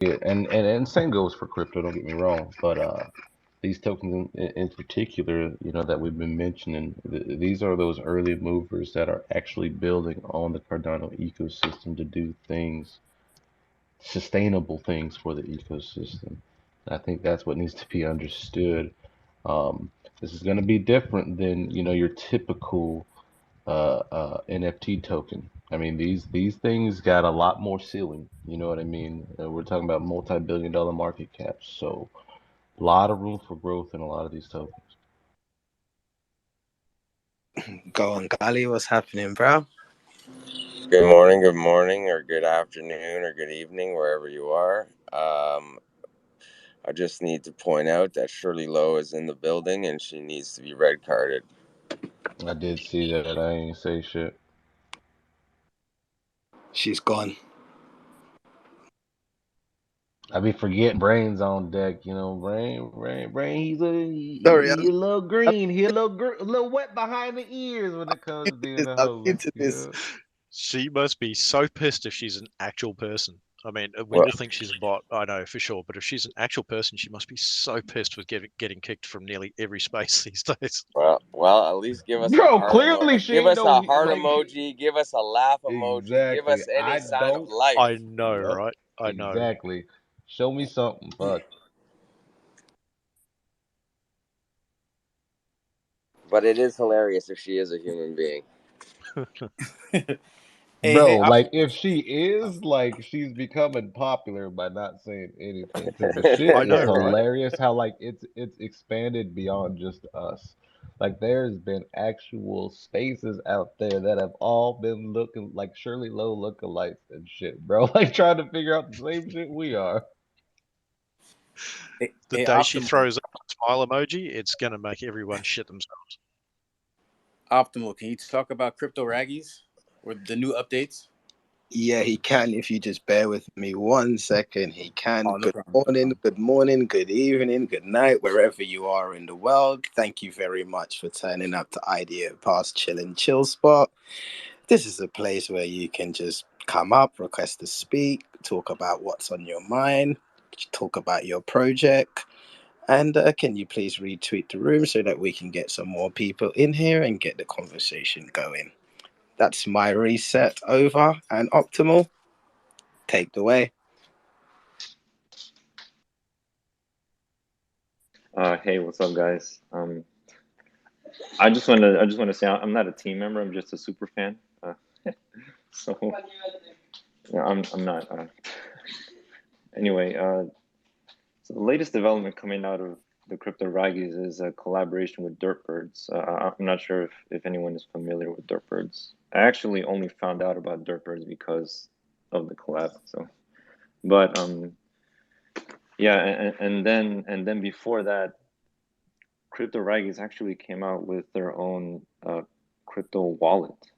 Yeah, and same goes for crypto. Don't get me wrong, but these tokens in particular, that we've been mentioning, these are those early movers that are actually building on the Cardano ecosystem to do things, sustainable things for the ecosystem. I think that's what needs to be understood. Um, this is going to be different than, your typical NFT token. I mean, these things got a lot more ceiling. You know what I mean? We're talking about multi-billion-dollar market caps, so a lot of room for growth in a lot of these tokens. Go on, Gali. What's happening, bro? Good morning, or good afternoon, or good evening, wherever you are. I just need to point out that Shirley Lowe is in the building and she needs to be red carded. I did see that. I ain't say shit. She's gone. I be forgetting Brain's on deck. Brain. Sorry, He a little I'm, green. He a little wet behind the ears when it comes to being a I'm host. into this. She must be so pissed if she's an actual person. I mean, we Well, all think she's a bot, I know for sure, but if she's an actual person, she must be so pissed with getting kicked from nearly every space these days. well, at least give us a Bro, heart clearly she give ain't us a no heart like. emoji, give us a laugh emoji, give Exactly. us any I sign of don't. life. I know, Yep. right? I know. Exactly. Show me something. Fuck. But it is hilarious if she is a human being. Hey, Bro, like if she is like she's becoming popular by not saying anything because the shit I is know, right? hilarious how like it's expanded beyond just us. Like there's been actual spaces out there that have all been looking like Shirley Low lookalikes and shit, bro. Like trying to figure out the same shit we are. The hey, day she Optimal. throws up a smile emoji, it's gonna make everyone shit themselves. Optimal, can you talk about crypto raggies or the new updates? Yeah, he can. If you just bear with me 1 second, he can. Oh, no Good problem. No morning, problem. good morning, good evening, good night, wherever you are in the world. Thank you very much for turning up to IDO Past Chill and Chill Spot. This is a place where you can just come up, request to speak, talk about what's on your mind, talk about your project. And can you please retweet the room so that we can get some more people in here and get the conversation going? That's my reset over and Optimal. Take the way. Hey, what's up, guys? I just want to say I'm not a team member. I'm just a super fan. So yeah, I'm not. Anyway, so the latest development coming out of the Crypto Raggies is a collaboration with Dirtbirds. I'm not sure if anyone is familiar with Dirtbirds. I actually only found out about Dirtbirds because of the collab. So, but yeah, and then before that, Crypto Raggies actually came out with their own crypto wallet.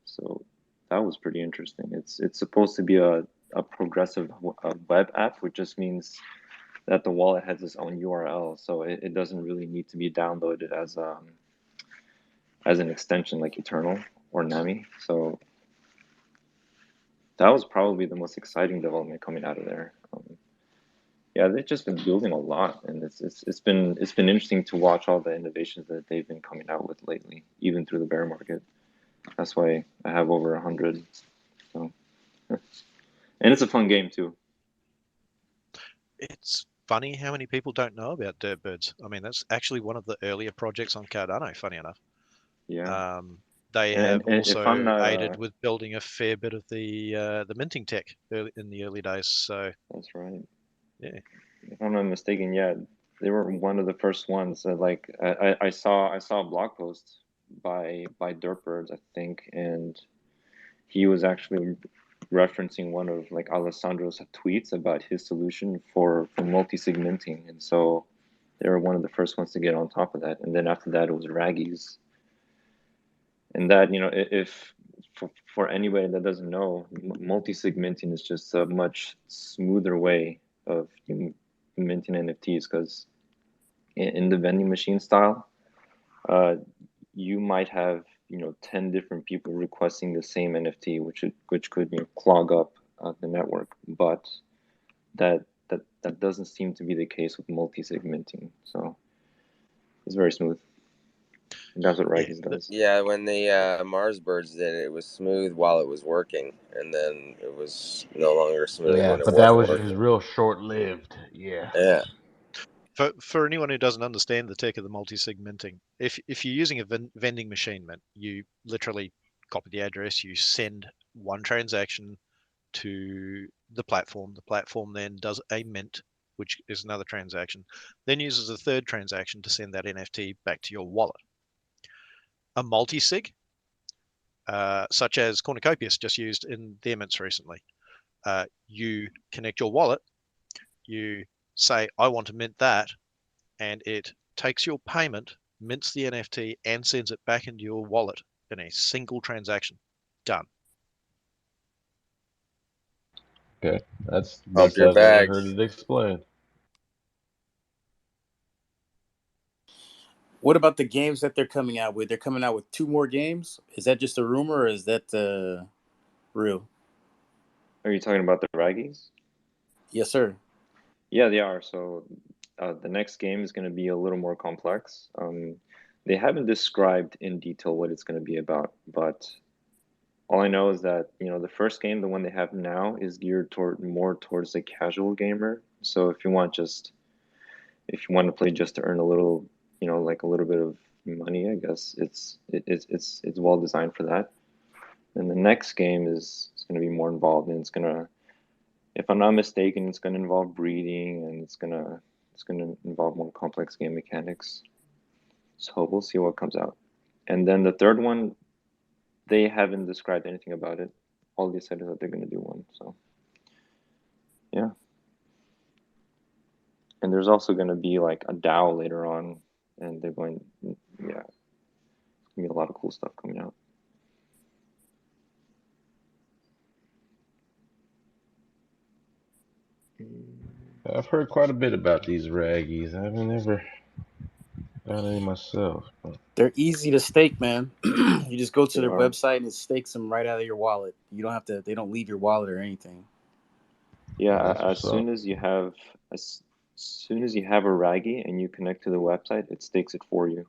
So that was pretty interesting. It's supposed to be a progressive web app, which just means that the wallet has its own URL, so it doesn't really need to be downloaded as an extension like Eternal or Nami. So that was probably the most exciting development coming out of there. Yeah, they've just been building a lot, and it's been interesting to watch all the innovations that they've been coming out with lately, even through the bear market. That's why I have over 100. So, and it's a fun game too. It's funny how many people don't know about Dirtbirds. I mean, that's actually one of the earlier projects on Cardano, funny enough. Yeah, They and have if I'm also not, aided with building a fair bit of the minting tech in the early days. So that's right. yeah, If I'm not mistaken, yeah, they were one of the first ones. Like I saw a blog post by Dirtbirds, I think, and he was actually referencing one of like Alessandro's tweets about his solution for multi-sig minting, and so they were one of the first ones to get on top of that. And then after that, it was Raggies, and that if for anybody that doesn't know, multi-sig minting is just a much smoother way of minting NFTs because in the vending machine style, uh, you might have 10 different people requesting the same NFT, which could clog up the network. But that doesn't seem to be the case with multi-sig minting. So it's very smooth. And that's what Raggies does. Yeah, when the Mars birds did it, it was smooth while it was working, and then it was no longer smooth Yeah, when it but that wasn't was just working. real short-lived. Yeah. Yeah. For anyone who doesn't understand the tech of the multi-sig minting, if you're using a vending machine mint, you literally copy the address, you send one transaction to the platform. The platform then does a mint, which is another transaction, then uses a third transaction to send that NFT back to your wallet. A multi-sig, such as Cornucopias just used in their mints recently, you connect your wallet, you say, I want to mint that, and it takes your payment, mints the NFT, and sends it back into your wallet in a single transaction. Done. Okay, that's Pump best your I've ever heard bags. it explained. What about the games that they're coming out with? They're coming out with 2 more games. Is that just a rumor, or is that real? Are you talking about the Raggies? Yes, sir. Yeah, they are. So the next game is going to be a little more complex. They haven't described in detail what it's going to be about, but all I know is that, you know, the first game, the one they have now, is geared more towards the casual gamer. So if you want to play just to earn a little, you know, like a little bit of money, I guess it's well designed for that. And the next game is going to be more involved, and it's going to, if I'm not mistaken, it's going to involve breeding, and it's going to involve more complex game mechanics. So we'll see what comes out. And then the third one, they haven't described anything about it. All they said is that they're going to do one. So yeah. And there's also going to be like a DAO later on, and they're going, yeah, there's going to be a lot of cool stuff coming out. I've heard quite a bit about these raggies. I haven't ever done any myself. But They're easy to stake, man. You just go to They their are. website and it stakes them right out of your wallet. You don't have to. They don't leave your wallet or anything. Yeah, that's as what's up. soon as you have a Raggy and you connect to the website, it stakes it for you.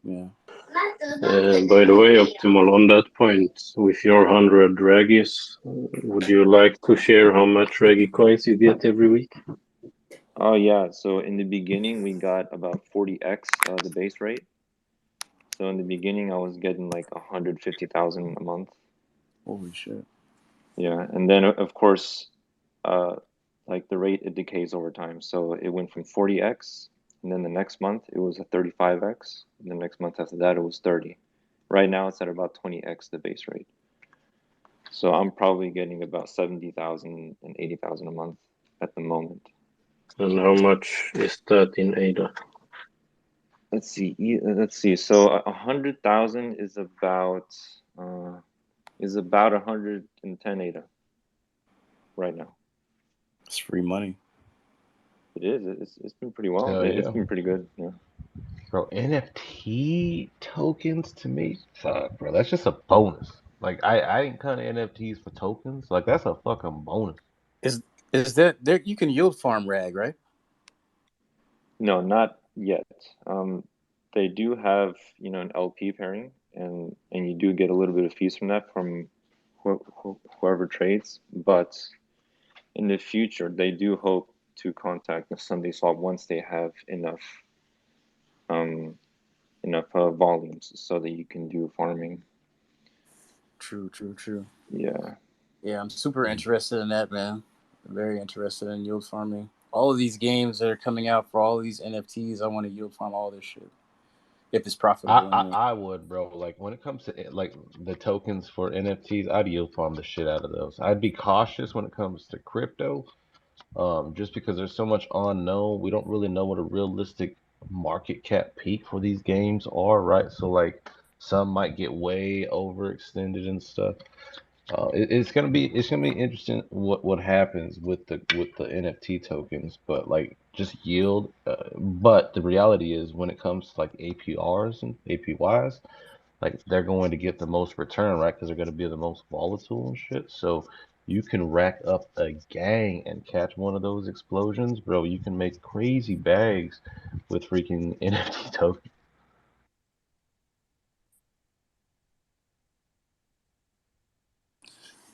Yeah. By the way, Optimal, on that point, with your 100 Raggies, would you like to share how much Raggy coins you get every week? Oh yeah, so in the beginning we got about 40x the base rate. So in the beginning I was getting like 150,000 a month. Holy shit. Yeah, and then of course, like the rate, it decays over time. So it went from 40x, and then the next month it was a 35x, and the next month after that it was 30. Right now it's at about 20x the base rate. So I'm probably getting about 70,000 and 80,000 a month at the moment. And how much is that in ADA? Let's see. So 100,000 is about 110 ADA right now. It's free money. It is. It's been pretty well. Hell It's yeah. been pretty good. Yeah. Bro, NFT tokens to me, fuck, bro, that's just a bonus. Like I ain't cutting NFTs for tokens. Like that's a fucking bonus. Is that there? You can yield farm rag, right? No, not yet. They do have, you know, an LP pairing, and you do get a little bit of fees from that from whoever trades. But in the future, they do hope to contact the Sunday Swap once they have enough volumes so that you can do farming. True. Yeah. Yeah, I'm super interested in that, man. I'm very interested in yield farming. All of these games that are coming out for all of these NFTs, I want to yield farm all this shit. If it's profitable. I would, bro. Like when it comes to like the tokens for NFTs, I'd yield farm the shit out of those. I'd be cautious when it comes to crypto, just because there's so much unknown. We don't really know what a realistic market cap peak for these games are, right? So like some might get way overextended and stuff. It's gonna be interesting what happens with the NFT tokens, but like just yield. But the reality is when it comes to like APRs and APYs, like they're going to get the most return, right? Because they're going to be the most volatile and shit. So you can rack up a gang and catch one of those explosions, bro. You can make crazy bags with freaking NFT tokens.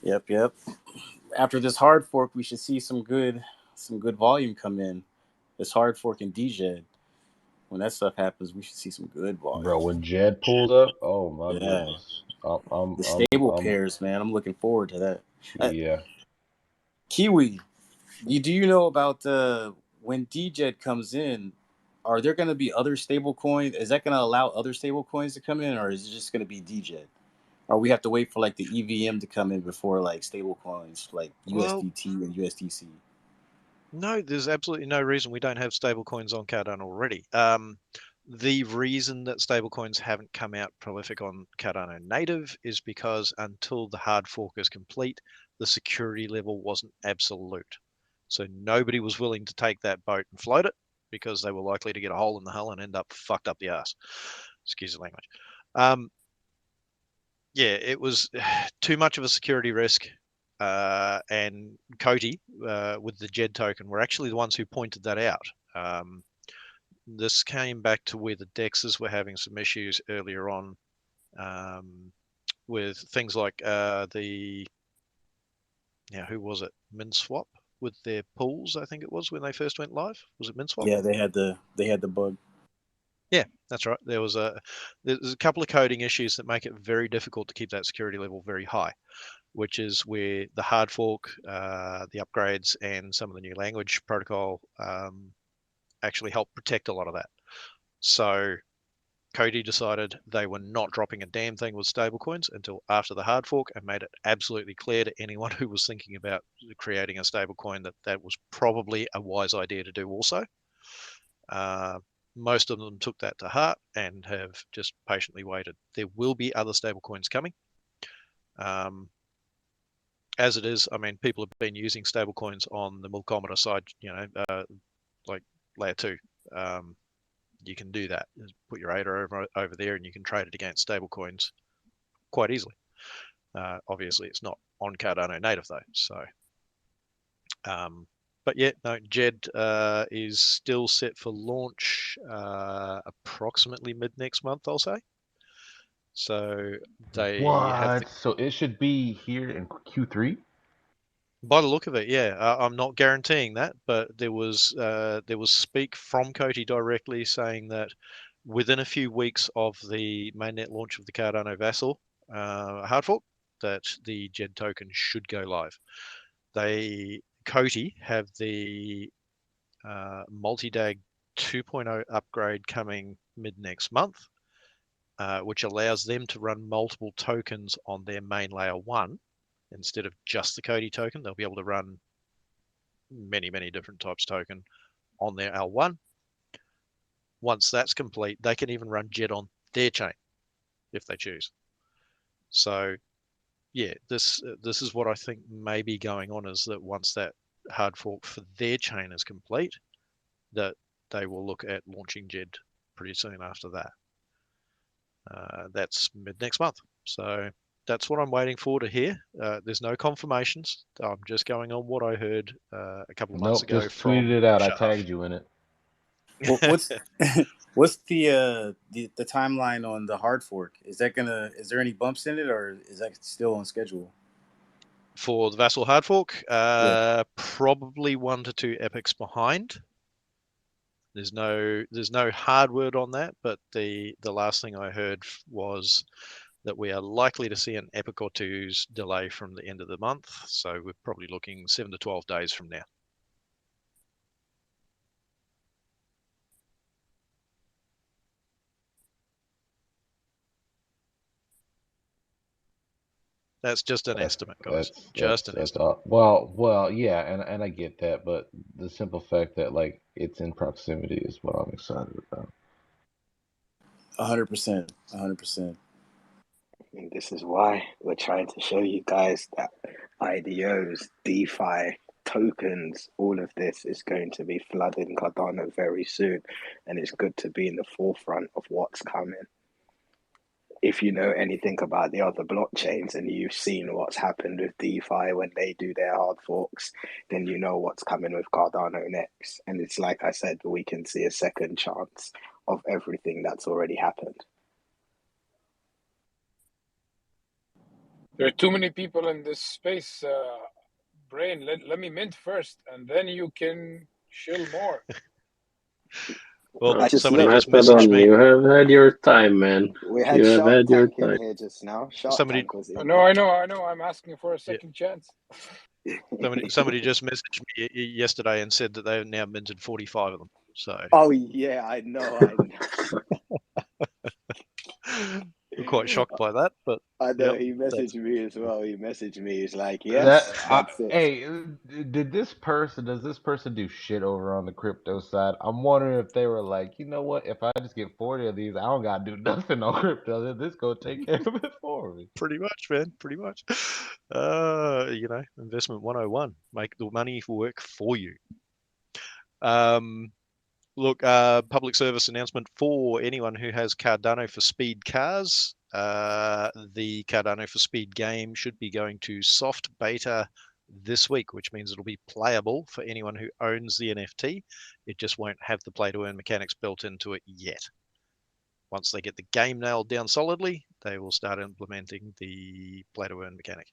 Yep. After this hard fork, we should see some good volume come in. This hard fork in DJed. When that stuff happens, we should see some good volume. Bro, when Jed pulls up, oh my Yeah. goodness. I'm, The I'm, stable I'm, pairs, man. I'm looking forward to that. yeah. Kiwi, do you know about when DJed comes in? Are there going to be other stable coins? Is that going to allow other stable coins to come in, or is it just going to be DJed? Or we have to wait for like the EVM to come in before like stable coins like Well, USDT and USDC? no, there's absolutely no reason we don't have stablecoins on Cardano already. The reason that stablecoins haven't come out prolific on Cardano native is because until the hard fork is complete, the security level wasn't absolute. So nobody was willing to take that boat and float it because they were likely to get a hole in the hull and end up fucked up the ass. Excuse the language. Yeah, it was too much of a security risk. And Coty with the JED token were actually the ones who pointed that out. This came back to where the DEXs were having some issues earlier on with things like who was it? MinSwap with their pools, I think it was when they first went live. Was it MinSwap? Yeah, they had the bug. Yeah, that's right. There's a couple of coding issues that make it very difficult to keep that security level very high, which is where the hard fork, the upgrades, and some of the new language protocol actually help protect a lot of that. So Coty decided they were not dropping a damn thing with stablecoins until after the hard fork and made it absolutely clear to anyone who was thinking about creating a stablecoin that that was probably a wise idea to do also. Most of them took that to heart and have just patiently waited. There will be other stablecoins coming. As it is, I mean, people have been using stablecoins on the Milkometer side, like layer 2. You can do that. Put your ADA over there and you can trade it against stablecoins quite easily. Obviously, it's not on Cardano native though. So, but yeah, no, JED is still set for launch approximately mid next month, I'll say. So they have What? So it should be here in Q3? by the look of it, yeah. I'm not guaranteeing that, but there was speak from Coty directly saying that within a few weeks of the mainnet launch of the Cardano Vassal hard fork, that the JED token should go live. Coty have the multi-dag 2.0 upgrade coming mid next month, which allows them to run multiple tokens on their main layer 1 instead of just the Coty token. They'll be able to run many different types of token on their L1. Once that's complete, they can even run JED on their chain if they choose. So yeah, this is what I think may be going on, is that once that hard fork for their chain is complete, that they will look at launching JED pretty soon after that. That's mid next month. So that's what I'm waiting for to hear. There's no confirmations. I'm just going on what I heard a couple of months Nope, ago just tweeted from it out. I Shahaf. tagged you in it. What's what's the timeline on the hard fork? Is there any bumps in it, or is that still on schedule? For the Vassal hard fork, Yeah. probably 1 to 2 epochs behind. There's no hard word on that, but the last thing I heard was that we are likely to see an epoch or two's delay from the end of the month. So we're probably looking 7 to 12 days from now. That's just an estimate, guys. Just an That's estimate. well, yeah, and I get that, but the simple fact that like it's in proximity is what I'm excited about. 100%. 100%. And this is why we're trying to show you guys that IDOs, DeFi, tokens, all of this is going to be flooding Cardano very soon. And it's good to be in the forefront of what's coming. if you know anything about the other blockchains and you've seen what's happened with DeFi when they do their hard forks, then you know what's coming with Cardano next. And it's like I said, we can see a second chance of everything that's already happened. There are too many people in this space. Brain, let me mint first, and then you can chill more. Well, I just somebody looked. just messaged me. You have had your time, man. We had You have Shark had your Tank in time. here just now. Shark Somebody, Tank was in No, here. I know. I'm asking for a second chance. somebody just messaged me yesterday and said that they've now minted 45 of them. So. Oh yeah, I know. I'm quite shocked by that, but I know. yep, He messaged me as well. He messaged me. He's like, "Yes, that's it." Hey, does this person do shit over on the crypto side? I'm wondering if they were like, you know what? If I just get 40 of these, I don't gotta do nothing on crypto. Then this go take care of it for me. pretty much, man. Pretty much. Investment 101. Make the money work for you. Look, public service announcement for anyone who has Cardano for Speed cars. The Cardano for Speed game should be going to soft beta this week, which means it'll be playable for anyone who owns the NFT. It just won't have the play to earn mechanics built into it yet. Once they get the game nailed down solidly, they will start implementing the play to earn mechanic.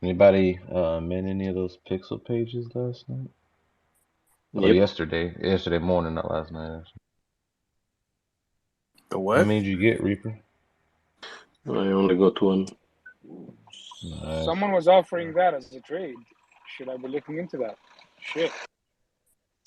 Anybody mint any of those pixel pages last night? Oh, yesterday morning, not last night. Actually. The How what? many did you get, Reaper? I only got one. Nice. Someone was offering that as a trade. Should I be looking into that? Shit.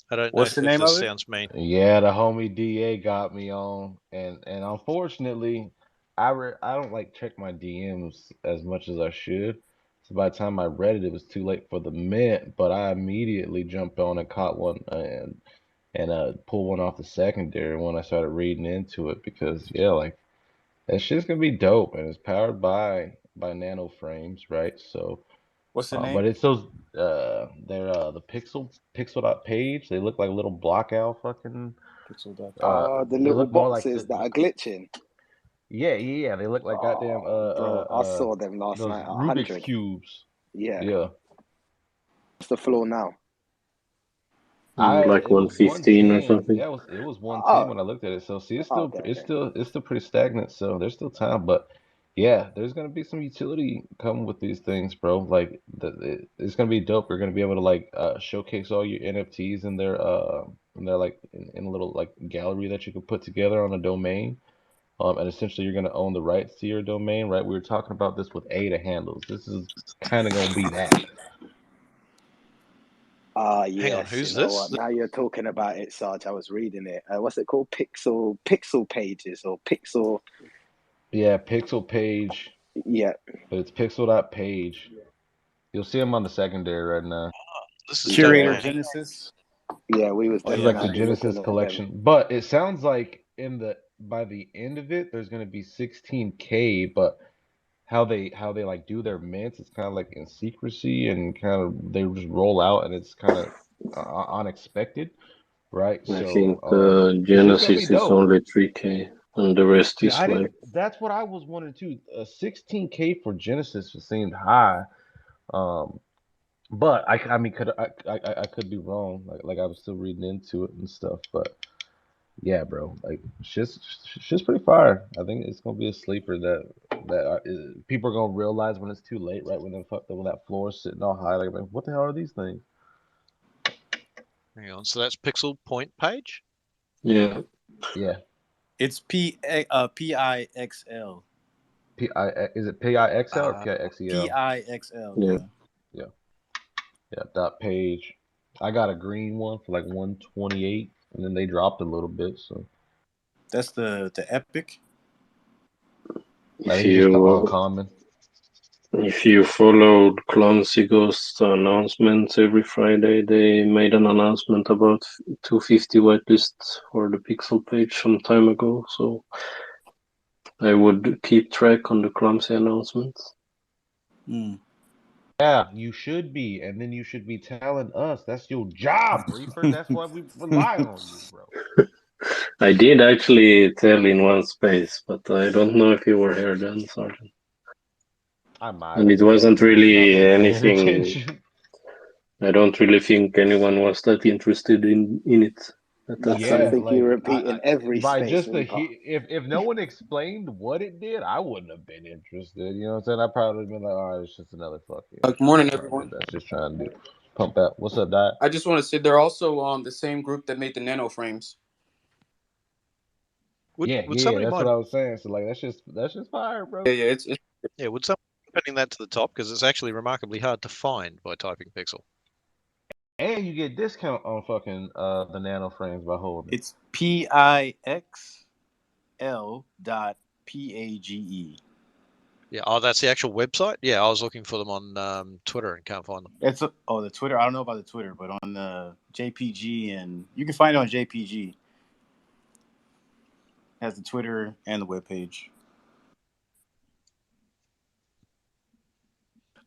I don't What's know the if name this of it? sounds mean. Yeah, the homie DA got me on, and unfortunately, I don't like check my DMs as much as I should. So by the time I read it, it was too late for the mint. But I immediately jumped on and caught one and pulled one off the secondary when I started reading into it because yeah, like that shit's gonna be dope, and it's powered by nano frames, right? So. What's the But name? it's those they're the pixel dot page. They look like little block owl fucking Oh, the they little look more like boxes that are glitching. yeah, they look like goddamn Bro, I saw them last those night. Rubik's 100. cubes. Yeah. Yeah. What's the floor now? Like It was 115 or 110. something. Yeah, it was 110 Oh, when I looked at it. So see, okay. it's still pretty stagnant. So there's still time, but yeah, there's gonna be some utility coming with these things, bro. Like it's gonna be dope. You're gonna be able to like showcase all your NFTs in their like in a little like gallery that you can put together on a domain. And essentially you're gonna own the rights to your domain, right? We were talking about this with ADA handles. This is kind of gonna be that. Hang on, Yes. who's You know this? what? Now you're talking about it, Sarge. I was reading it. What's it called? Pixel pages or pixel. Yeah, pixel page. Yeah. But it's pixel.page. You'll see them on the secondary right now. This is dope, Curator man. Genesis. Yeah, we was This is like the definitely Genesis looking at them. collection. But it sounds like by the end of it, there's gonna be 16K, but how they like do their mints, it's kind of like in secrecy and kind of they just roll out and it's kind of unexpected, right? I So think it's just gonna be Genesis is dope. only 3K, and the rest Yeah, is like that's what I was wondering too. 16K for Genesis seemed high. But I mean, I could be wrong. Like I was still reading into it and stuff. But yeah, bro, like shit's pretty fire. I think it's gonna be a sleeper that people are gonna realize when it's too late, right? When that floor is sitting all high, like what the hell are these things? Hang on, so that's pixel point page? yeah. Yeah. It's PIXL. Is it PIXL or PIXEL? PIXL. Yeah. Yeah. Dot page. I got a green one for like 128, and then they dropped a little bit. So That's the epic. I If think it's just the you uncommon. if you followed Clumsy Ghost's announcements every Friday, they made an announcement about 250 whitelists for the Pixel page some time ago. So I would keep track on the Clumsy announcements. Mm. Yeah, you should be, and then you should be telling us. That's your job, Reaper. That's why we rely on you, bro. I did actually tell in one space, but I don't know if you were here then, Sergeant. I might And have it been. wasn't Just not really been paying anything. attention. I don't really think anyone was that interested in it at that That's Yeah, time. something you like repeat in every by space just we the pass. if no one explained what it did, I wouldn't have been interested. You know what I'm saying? I probably been like, all right, it's just another fucking Good morning, project everyone. that's just trying to pump out. What's up, Dad? I just want to say they're also the same group that made the nano frames. Yeah, Would yeah, somebody that's what mind? I was saying. So like, that's just fire, bro. Yeah, it's Yeah, would somebody putting that to the top because it's actually remarkably hard to find by typing pixel. And you get discount on fucking the nano frames by holding it. It's PIXL.PAGE. Yeah, oh, that's the actual website. Yeah, I was looking for them on Twitter and can't find them. That's the Twitter. I don't know about the Twitter, but on the JPG, and you can find it on JPG. It has the Twitter and the webpage.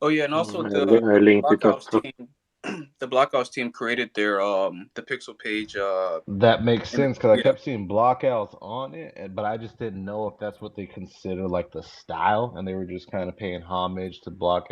Oh yeah, and also I the linked it up. Blockhouse team. The Blockhouse team created their the pixel page. That makes And sense because I yeah, kept seeing blockouts on it, but I just didn't know if that's what they consider like the style, and they were just kind of paying homage to blockouts